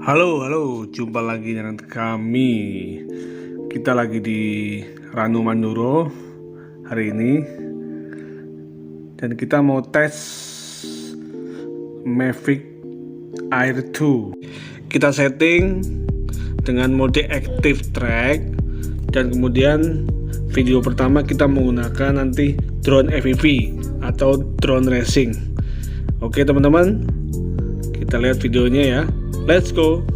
Halo, jumpa lagi dengan kami. Kita lagi di Ranu Manduro hari ini, dan kita mau tes MAVIC Air 2. Kita setting dengan mode active track, dan kemudian video pertama kita menggunakan nanti drone FPV atau drone racing. Oke teman-teman, kita lihat videonya ya. Let's go.